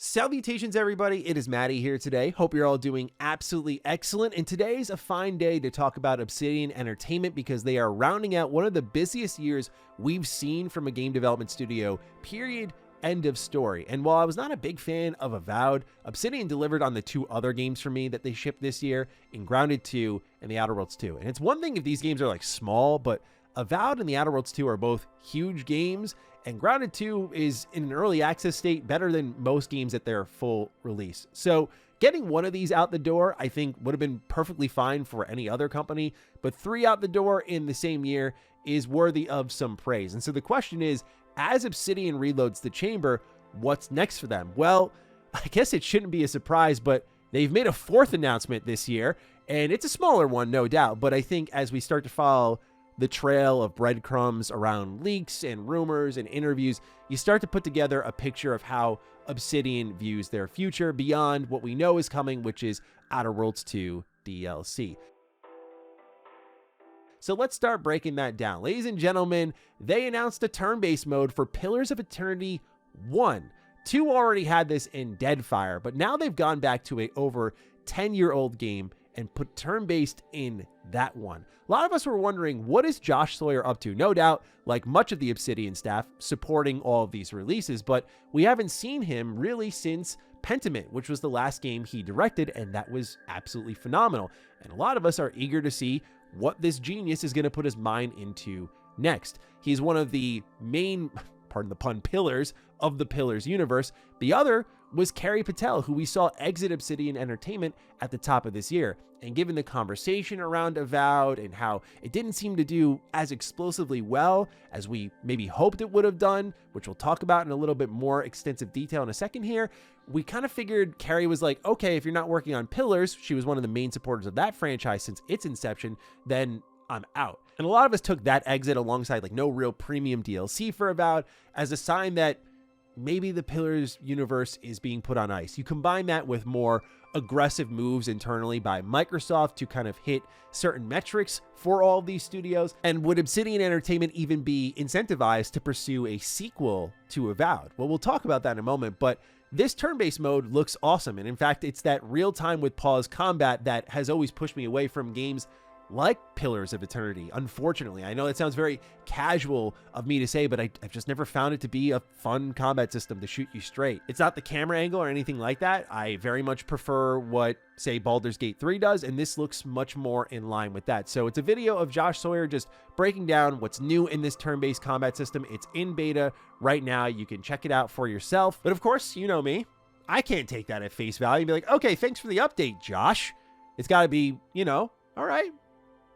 Salutations, everybody. It is Matty here today. Hope you're all doing absolutely excellent. And today's a fine day to talk about Obsidian Entertainment because they are rounding out one of the busiest years we've seen from a game development studio, period. End of story. And while I was not a big fan of Avowed, Obsidian delivered on the two other games for me that they shipped this year in Grounded 2 and The Outer Worlds 2. And it's one thing if these games are like small, but Avowed and The Outer Worlds 2 are both huge games, and Grounded 2 is in an early access state, better than most games at their full release. So getting one of these out the door, I think would have been perfectly fine for any other company, but 3 out the door in the same year is worthy of some praise. And so the question is, as Obsidian reloads the chamber, what's next for them? Well, I guess it shouldn't be a surprise, but they've made a 4th announcement this year, and it's a smaller one, no doubt. But I think as we start to follow the trail of breadcrumbs around leaks and rumors and interviews, you start to put together a picture of how Obsidian views their future beyond what we know is coming, which is Outer Worlds 2 DLC. So let's start breaking that down. Ladies and gentlemen, they announced a turn-based mode for Pillars of Eternity 1. 2 already had this in Deadfire, but now they've gone back to a over 10-year-old game and put turn-based in that one. A lot of us were wondering, what is Josh Sawyer up to? No doubt, like much of the Obsidian staff, supporting all of these releases, but we haven't seen him really since Pentiment, which was the last game he directed, and that was absolutely phenomenal. And a lot of us are eager to see what this genius is going to put his mind into next. He's one of the main, pardon the pun, pillars of the Pillars universe. The other was Carrie Patel, who we saw exit Obsidian Entertainment at the top of this year. And given the conversation around Avowed and how it didn't seem to do as explosively well as we maybe hoped it would have done, which we'll talk about in a little bit more extensive detail in a second here, we kind of figured Carrie was like, okay, if you're not working on Pillars, she was one of the main supporters of that franchise since its inception, then I'm out. And a lot of us took that exit alongside like no real premium DLC for Avowed as a sign that maybe the Pillars universe is being put on ice. You combine that with more aggressive moves internally by Microsoft to kind of hit certain metrics for all of these studios. And would Obsidian Entertainment even be incentivized to pursue a sequel to Avowed? Well, we'll talk about that in a moment, but this turn-based mode looks awesome. And in fact, it's that real-time with pause combat that has always pushed me away from games like Pillars of Eternity. Unfortunately, I know that sounds very casual of me to say, but I've just never found it to be a fun combat system to shoot you straight. It's not the camera angle or anything like that. I very much prefer what, say, Baldur's Gate 3 does, and this looks much more in line with that. So it's a video of Josh Sawyer just breaking down what's new in this turn-based combat system. It's in beta right now. You can check it out for yourself. But of course, you know me. I can't take that at face value and be like, okay, thanks for the update, Josh. It's got to be, all right,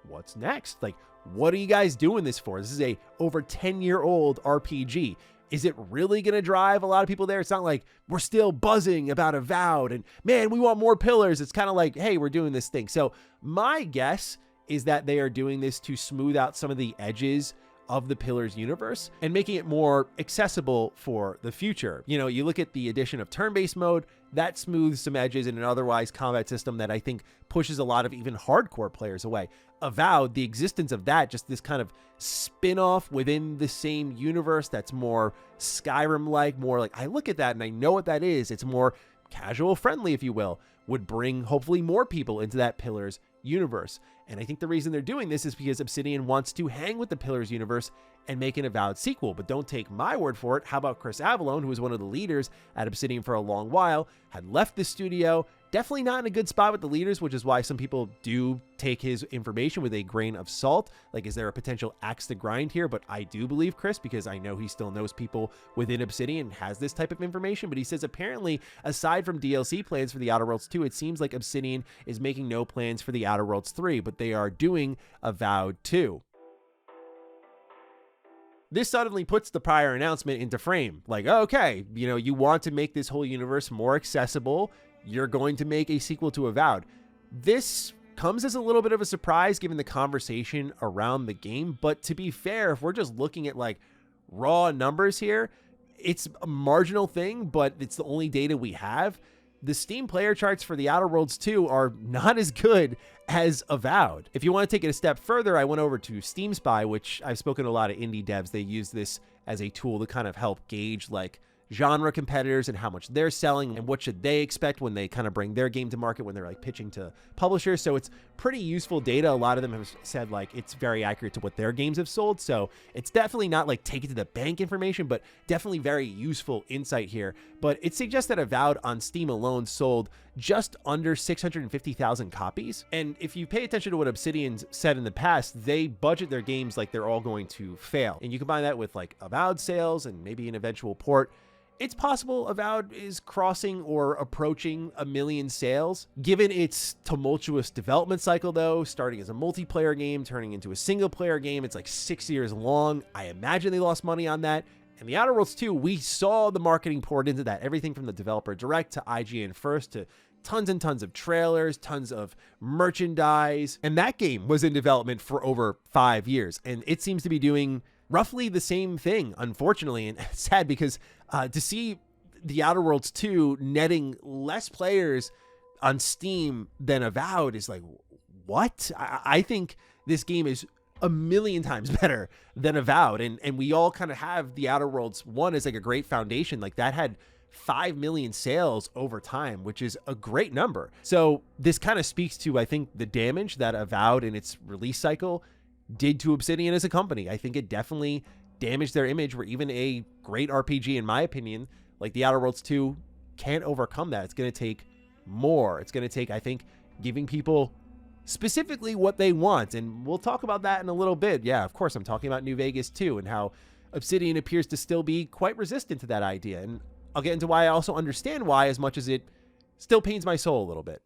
what's next? Like, what are you guys doing this for? This is a over 10-year-old RPG. Is it really going to drive a lot of people there? It's not like we're still buzzing about Avowed and, man, we want more Pillars. It's kind of like, hey, we're doing this thing. So my guess is that they are doing this to smooth out some of the edges of the Pillars universe and making it more accessible for the future. You look at the addition of turn-based mode, that smooths some edges in an otherwise combat system that I think pushes a lot of even hardcore players away. Avowed, the existence of that, just this kind of spin-off within the same universe that's more Skyrim-like, more like, I look at that and I know what that is. It's more casual friendly, if you will, would bring hopefully more people into that Pillars universe. And I think the reason they're doing this is because Obsidian wants to hang with the Pillars universe and make an Avowed sequel. But don't take my word for it. How about Chris Avellone, who was one of the leaders at Obsidian for a long while, had left the studio, definitely not in a good spot with the leaders, which is why some people do take his information with a grain of salt. Like, is there a potential axe to grind here? But I do believe Chris, because I know he still knows people within Obsidian and has this type of information. But he says apparently, aside from DLC plans for the Outer Worlds 2, it seems like Obsidian is making no plans for the Outer Worlds 3, but they are doing Avowed 2. This suddenly puts the prior announcement into frame. Like, okay, you want to make this whole universe more accessible. You're going to make a sequel to Avowed. This comes as a little bit of a surprise given the conversation around the game. But to be fair, if we're just looking at like raw numbers here, it's a marginal thing, but it's the only data we have. The Steam player charts for the Outer Worlds 2 are not as good as Avowed. If you want to take it a step further, I went over to Steam Spy, which I've spoken to a lot of indie devs. They use this as a tool to kind of help gauge like genre competitors and how much they're selling and what should they expect when they kind of bring their game to market when they're like pitching to publishers. So it's pretty useful data. A lot of them have said like it's very accurate to what their games have sold. So it's definitely not like take it to the bank information, but definitely very useful insight here. But it suggests that Avowed on Steam alone sold just under 650,000 copies. And if you pay attention to what Obsidian's said in the past, they budget their games like they're all going to fail. And you combine that with like Avowed sales and maybe an eventual port. It's possible Avowed is crossing or approaching 1 million sales. Given its tumultuous development cycle though, starting as a multiplayer game, turning into a single player game, it's like 6 years long. I imagine they lost money on that. And The Outer Worlds 2, we saw the marketing poured into that. Everything from the developer direct to IGN first to tons and tons of trailers, tons of merchandise. And that game was in development for over 5 years. And it seems to be doing roughly the same thing, unfortunately. And it's sad because to see The Outer Worlds 2 netting less players on Steam than Avowed is like, what? I think this game is 1 million times better than Avowed. And we all kind of have The Outer Worlds 1 as like a great foundation. Like that had 5 million sales over time, which is a great number. So this kind of speaks to, I think, the damage that Avowed in its release cycle did to Obsidian as a company. I think it definitely damaged their image, where even a great RPG, in my opinion, like The Outer Worlds 2, can't overcome that. It's going to take more. It's going to take, I think, giving people specifically what they want. And we'll talk about that in a little bit. Yeah, of course, I'm talking about New Vegas 2 and how Obsidian appears to still be quite resistant to that idea. And I'll get into why I also understand why, as much as it still pains my soul a little bit.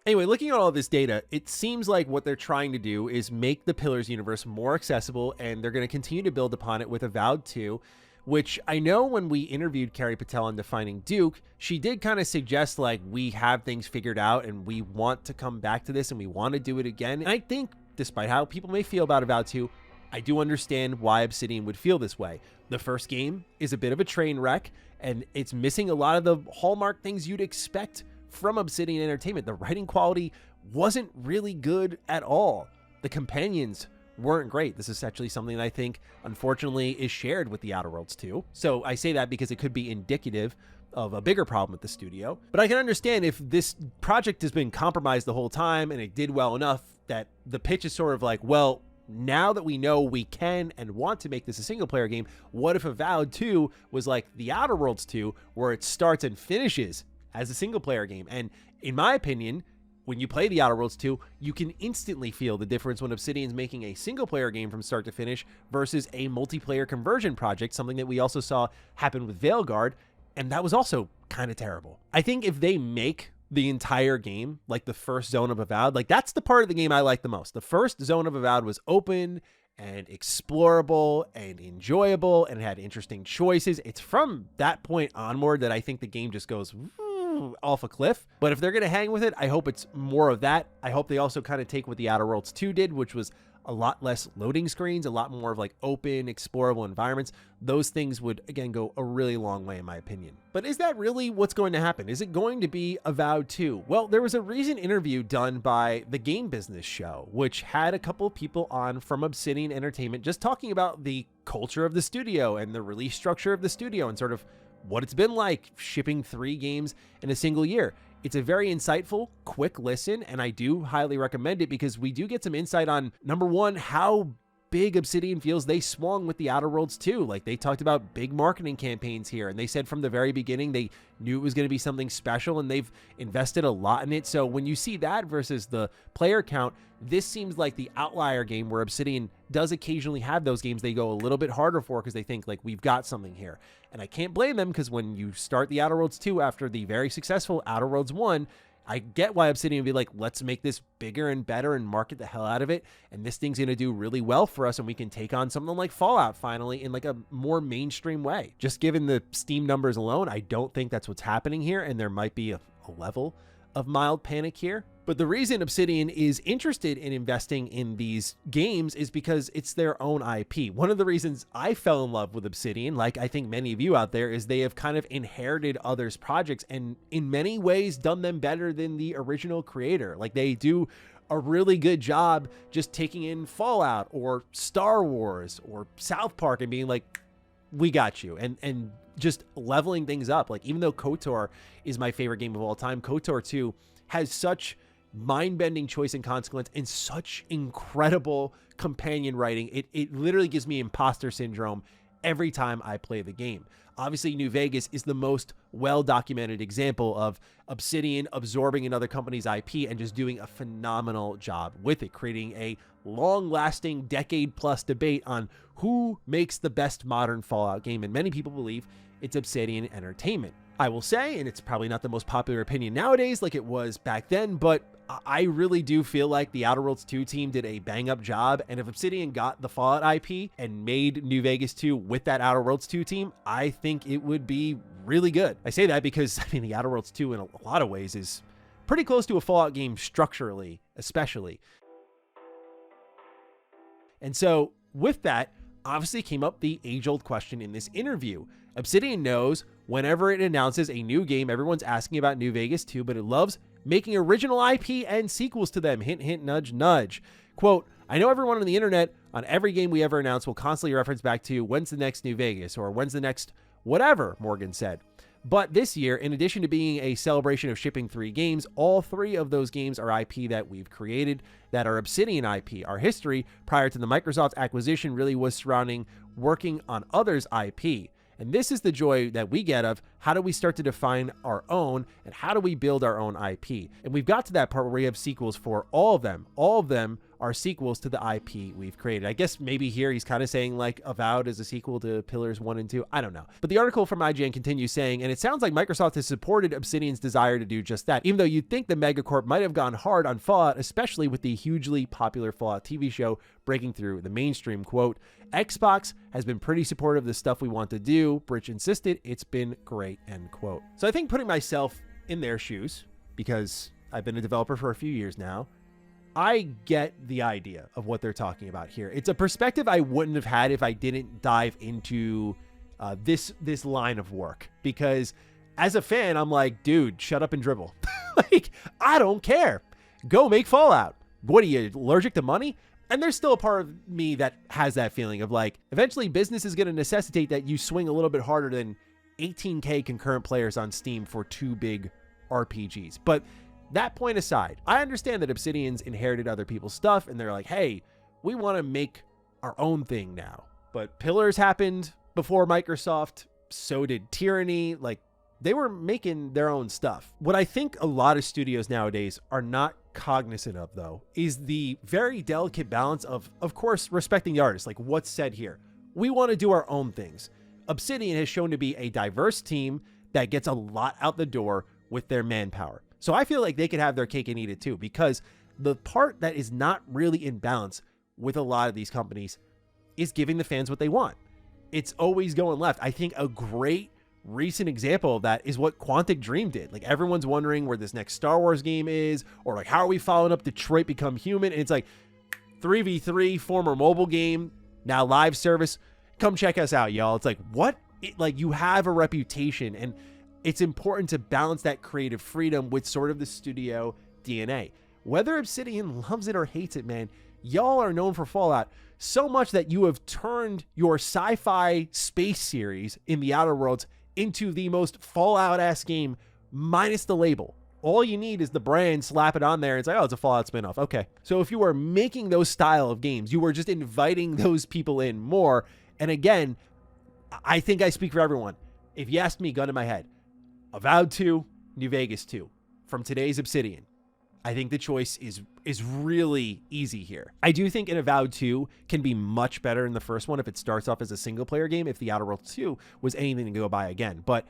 Anyway, looking at all of this data, it seems like what they're trying to do is make the Pillars universe more accessible, and they're going to continue to build upon it with Avowed 2, which I know when we interviewed Carrie Patel on Defining Duke, she did kind of suggest like we have things figured out and we want to come back to this and we want to do it again. And I think, despite how people may feel about Avowed 2, I do understand why Obsidian would feel this way. The first game is a bit of a train wreck, and it's missing a lot of the hallmark things you'd expect from Obsidian Entertainment. The writing quality wasn't really good at all. The companions weren't great. This is actually something that I think, unfortunately, is shared with The Outer Worlds 2. So I say that because it could be indicative of a bigger problem at the studio. But I can understand if this project has been compromised the whole time and it did well enough that the pitch is sort of like, well, now that we know we can and want to make this a single player game, what if Avowed 2 was like The Outer Worlds 2, where it starts and finishes as a single player game? And in my opinion, when you play The Outer Worlds 2, you can instantly feel the difference when Obsidian's making a single player game from start to finish versus a multiplayer conversion project, something that we also saw happen with Veilguard, and that was also kind of terrible. I think if they make the entire game like the first zone of Avowed, like that's the part of the game I like the most. The first zone of Avowed was open and explorable and enjoyable and it had interesting choices. It's from that point onward that I think the game just goes off a cliff. But if they're going to hang with it, I hope it's more of that. I hope they also kind of take what The Outer Worlds 2 did, which was a lot less loading screens, a lot more of like open, explorable environments. Those things would, again, go a really long way in my opinion. But is that really what's going to happen? Is it going to be Avowed 2? Well, there was a recent interview done by the Game Business Show, which had a couple of people on from Obsidian Entertainment just talking about the culture of the studio and the release structure of the studio and sort of what it's been like shipping 3 games in a single year. It's a very insightful, quick listen, and I do highly recommend it because we do get some insight on, number one, how big Obsidian feels they swung with The Outer Worlds 2. Like, they talked about big marketing campaigns here, and they said from the very beginning they knew it was going to be something special, and they've invested a lot in it. So when you see that versus the player count, this seems like the outlier game where Obsidian does occasionally have those games they go a little bit harder for because they think, like, we've got something here. And I can't blame them because when you start The Outer Worlds 2 after the very successful Outer Worlds 1, I get why Obsidian would be like, let's make this bigger and better and market the hell out of it. And this thing's going to do really well for us. And we can take on something like Fallout finally in like a more mainstream way. Just given the Steam numbers alone, I don't think that's what's happening here. And there might be a level of mild panic here. But the reason Obsidian is interested in investing in these games is because it's their own IP. One of the reasons I fell in love with Obsidian, like I think many of you out there, is they have kind of inherited others' projects and in many ways done them better than the original creator. Like, they do a really good job just taking in Fallout or Star Wars or South Park and being like, we got you. And just leveling things up. Like, even though KOTOR is my favorite game of all time, KOTOR 2 has such mind-bending choice and consequence and such incredible companion writing. It literally gives me imposter syndrome every time I play the game. Obviously, New Vegas is the most well-documented example of Obsidian absorbing another company's IP and just doing a phenomenal job with it, creating a long-lasting decade-plus debate on who makes the best modern Fallout game, and many people believe it's Obsidian Entertainment. I will say, and it's probably not the most popular opinion nowadays like it was back then, but I really do feel like the Outer Worlds 2 team did a bang-up job, and if Obsidian got the Fallout IP and made New Vegas 2 with that Outer Worlds 2 team, I think it would be really good. I say that because, I mean, the Outer Worlds 2 in a lot of ways is pretty close to a Fallout game structurally, especially. And so, with that, obviously came up the age-old question in this interview. Obsidian knows whenever it announces a new game, everyone's asking about New Vegas 2, but it loves making original IP and sequels to them. Hint, hint, nudge, nudge. Quote, I know everyone on the internet on every game we ever announce will constantly reference back to when's the next New Vegas or when's the next whatever, Morgan said. But this year, in addition to being a celebration of shipping 3 games, all 3 of those games are IP that we've created that are Obsidian IP. Our history prior to the Microsoft acquisition really was surrounding working on others' IP. And this is the joy that we get of how do we start to define our own and how do we build our own IP. And we've got to that part where we have sequels for all of them. All of them are sequels to the IP we've created. I guess maybe here he's kind of saying like Avowed is a sequel to Pillars 1 and 2. I don't know. But the article from IGN continues saying, and it sounds like Microsoft has supported Obsidian's desire to do just that, even though you'd think the megacorp might have gone hard on Fallout, especially with the hugely popular Fallout TV show breaking through the mainstream. Quote, Xbox has been pretty supportive of the stuff we want to do. Bridge insisted. It's been great, end quote. So I think putting myself in their shoes, because I've been a developer for a few years now, I get the idea of what they're talking about here. It's a perspective I wouldn't have had if I didn't dive into this line of work, because as a fan, I'm like, dude, shut up and dribble. Like, I don't care. Go make Fallout. What are you, allergic to money? And there's still a part of me that has that feeling of like, eventually business is going to necessitate that you swing a little bit harder than 18K concurrent players on Steam for 2 big RPGs. But that point aside, I understand that Obsidian's inherited other people's stuff and they're like, hey, we want to make our own thing now. But Pillars happened before Microsoft, so did Tyranny. Like, they were making their own stuff. What I think a lot of studios nowadays are not cognizant of, though, is the very delicate balance of course, respecting the artist. Like what's said here. We want to do our own things. Obsidian has shown to be a diverse team that gets a lot out the door with their manpower. So I feel like they could have their cake and eat it too, because the part that is not really in balance with a lot of these companies is giving the fans what they want. It's always going left. I think a great recent example of that is what Quantic Dream did. Like, everyone's wondering where this next Star Wars game is, or like, how are we following up Detroit Become Human? And it's like 3v3, former mobile game, now live service. Come check us out, y'all. It's like, what? Like, you have a reputation, and it's important to balance that creative freedom with sort of the studio DNA. Whether Obsidian loves it or hates it, man, y'all are known for Fallout so much that you have turned your sci-fi space series in the Outer Worlds into the most Fallout-ass game minus the label. All you need is the brand, slap it on there, and it's like, oh, it's a Fallout spinoff. Okay. So if you are making those style of games, you are just inviting those people in more. And again, I think I speak for everyone. If you asked me, gun to my head, Avowed 2, New Vegas 2, from today's Obsidian, I think the choice is really easy here. I do think an Avowed 2 can be much better than the first one if it starts off as a single player game, if the Outer Worlds 2 was anything to go by again. But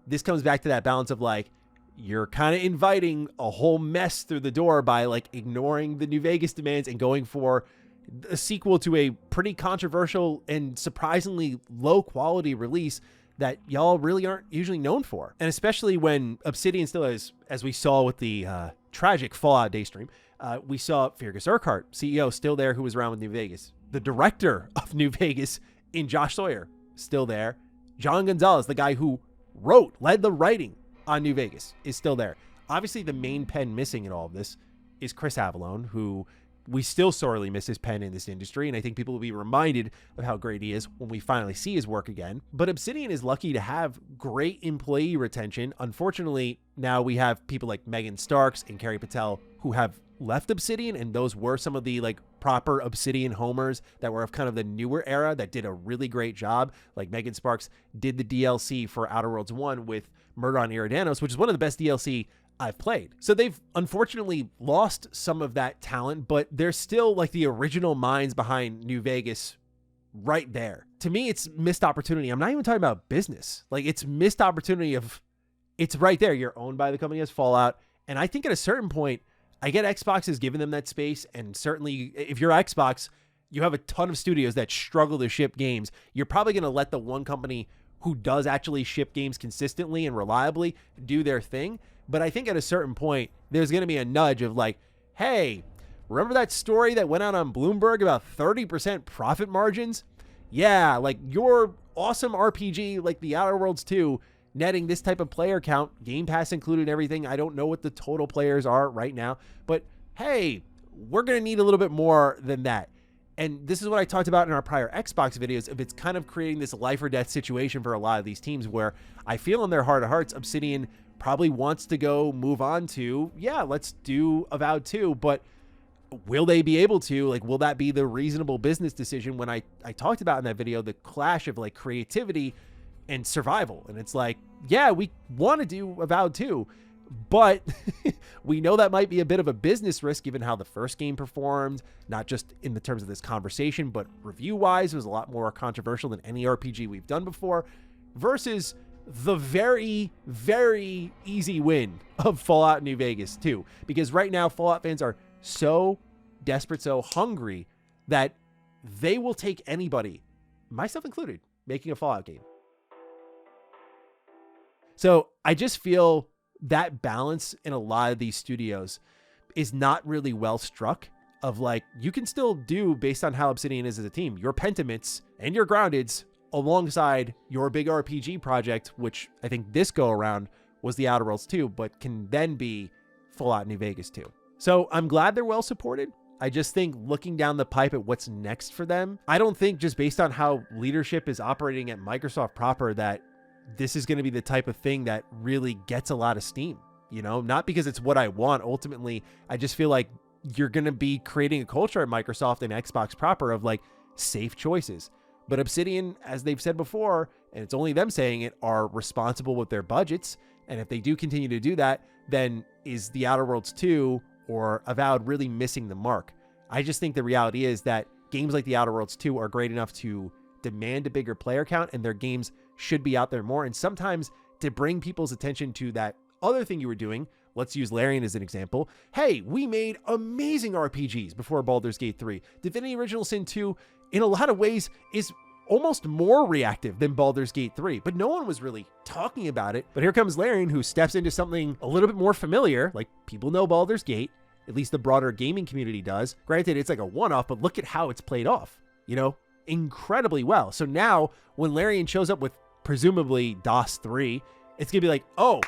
this comes back to that balance of like, you're kind of inviting a whole mess through the door by like ignoring the New Vegas demands and going for a sequel to a pretty controversial and surprisingly low quality release that y'all really aren't usually known for. And especially when Obsidian still is, as we saw with the tragic Fallout Daystream, we saw Fergus Urquhart, CEO, still there, who was around with New Vegas. The director of New Vegas in Josh Sawyer, still there. John Gonzalez, the guy who led the writing on New Vegas, is still there. Obviously, the main pen missing in all of this is Chris Avellone, who we still sorely miss his pen in this industry, and I think people will be reminded of how great he is when we finally see his work again. But Obsidian is lucky to have great employee retention. Unfortunately, now we have people like Megan Starks and Carrie Patel who have left Obsidian, and those were some of the like proper Obsidian homers that were of kind of the newer era that did a really great job. Like Megan Sparks did the DLC for Outer Worlds 1 with Murder on Eridanos, which is one of the best DLC I've played. So they've unfortunately lost some of that talent, but they're still like the original minds behind New Vegas right there. To me, it's missed opportunity. I'm not even talking about business. Like, it's missed opportunity of, it's right there. You're owned by the company as Fallout. And I think at a certain point, I get Xbox has given them that space. And certainly if you're Xbox, you have a ton of studios that struggle to ship games. You're probably going to let the one company who does actually ship games consistently and reliably do their thing. But I think at a certain point, there's going to be a nudge of like, hey, remember that story that went out on Bloomberg about 30% profit margins? Yeah, like your awesome RPG like the Outer Worlds 2 netting this type of player count, Game Pass included and everything. I don't know what the total players are right now, but hey, we're going to need a little bit more than that. And this is what I talked about in our prior Xbox videos, if it's kind of creating this life or death situation for a lot of these teams where I feel in their heart of hearts, Obsidian probably wants to go move on to, yeah, let's do Avowed 2, but will they be able to? Like, will that be the reasonable business decision? When I talked about in that video, the clash of like creativity and survival. And it's like, yeah, we want to do Avowed 2, but we know that might be a bit of a business risk given how the first game performed, not just in the terms of this conversation, but review-wise, it was a lot more controversial than any RPG we've done before, versus the very, very easy win of Fallout New Vegas 2. Because right now, Fallout fans are so desperate, so hungry, that they will take anybody, myself included, making a Fallout game. So I just feel that balance in a lot of these studios is not really well struck, of like, you can still do based on how Obsidian is as a team, your Pentiments and your Groundeds alongside your big RPG project, which I think this go around was the Outer Worlds 2, but can then be Fallout New Vegas 2. So I'm glad they're well supported. I just think looking down the pipe at what's next for them, I don't think just based on how leadership is operating at Microsoft proper that this is going to be the type of thing that really gets a lot of steam, you know, not because it's what I want. Ultimately, I just feel like you're going to be creating a culture at Microsoft and Xbox proper of like safe choices. But Obsidian, as they've said before, and it's only them saying it, are responsible with their budgets. And if they do continue to do that, then is the Outer Worlds 2 or Avowed really missing the mark? I just think the reality is that games like the Outer Worlds 2 are great enough to demand a bigger player count, and their games should be out there more. And sometimes to bring people's attention to that other thing you were doing, let's use Larian as an example. Hey, we made amazing RPGs before Baldur's Gate 3. Divinity Original Sin 2, in a lot of ways, is almost more reactive than Baldur's Gate 3, but no one was really talking about it. But here comes Larian, who steps into something a little bit more familiar. Like, people know Baldur's Gate, at least the broader gaming community does. Granted, it's like a one-off, but look at how it's played off, you know, incredibly well. So now when Larian shows up with presumably DOS 3, it's gonna be like, oh,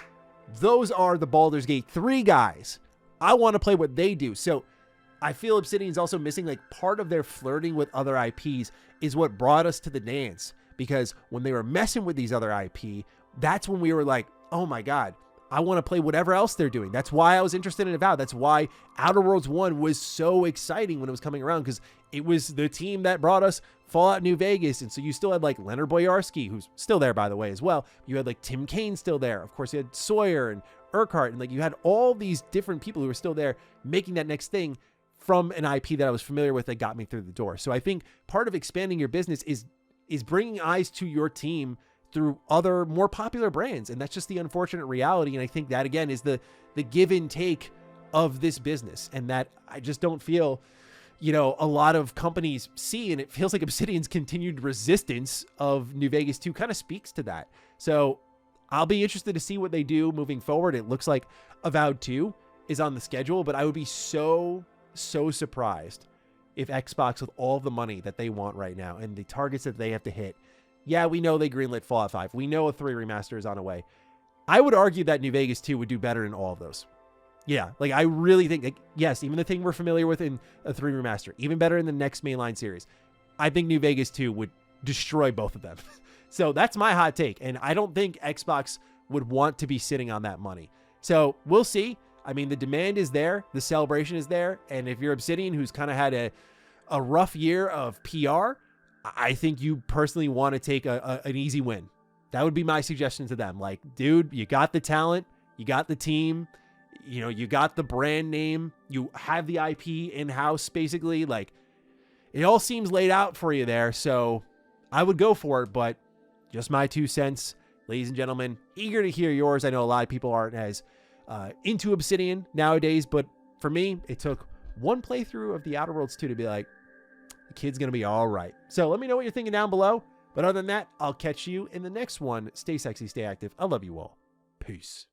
those are the Baldur's Gate 3 guys. I want to play what they do. So I feel Obsidian's also missing like part of their flirting with other IPs is what brought us to the dance, because when they were messing with these other IP, that's when we were like, oh my God, I want to play whatever else they're doing. That's why I was interested in Avowed. That's why Outer Worlds 1 was so exciting when it was coming around, because it was the team that brought us Fallout New Vegas. And so you still had like Leonard Boyarsky, who's still there, by the way, as well. You had like Tim Kaine still there. Of course, you had Sawyer and Urquhart, and like you had all these different people who were still there making that next thing from an IP that I was familiar with that got me through the door. So I think part of expanding your business is bringing eyes to your team through other more popular brands. And that's just the unfortunate reality. And I think that, again, is the give and take of this business. And that I just don't feel, you know, a lot of companies see, and it feels like Obsidian's continued resistance of New Vegas 2 kind of speaks to that. So I'll be interested to see what they do moving forward. It looks like Avowed 2 is on the schedule, but I would be so surprised if Xbox, with all the money that they want right now and the targets that they have to hit, yeah, we know they greenlit Fallout 5. We know a 3 remaster is on the way. I would argue that New Vegas 2 would do better in all of those. Yeah, like I really think, like, yes, even the thing we're familiar with in a 3 remaster, even better in the next mainline series. I think New Vegas 2 would destroy both of them. So that's my hot take. And I don't think Xbox would want to be sitting on that money. So we'll see. I mean, the demand is there. The celebration is there. And if you're Obsidian, who's kind of had a rough year of PR, I think you personally want to take an easy win. That would be my suggestion to them. Like, dude, you got the talent. You got the team. You know, you got the brand name. You have the IP in-house, basically. Like, it all seems laid out for you there. So I would go for it, but just my 2 cents. Ladies and gentlemen, eager to hear yours. I know a lot of people aren't as into Obsidian nowadays, but for me, it took one playthrough of the Outer Worlds 2 to be like, the kid's going to be all right. So let me know what you're thinking down below. But other than that, I'll catch you in the next one. Stay sexy, stay active. I love you all. Peace.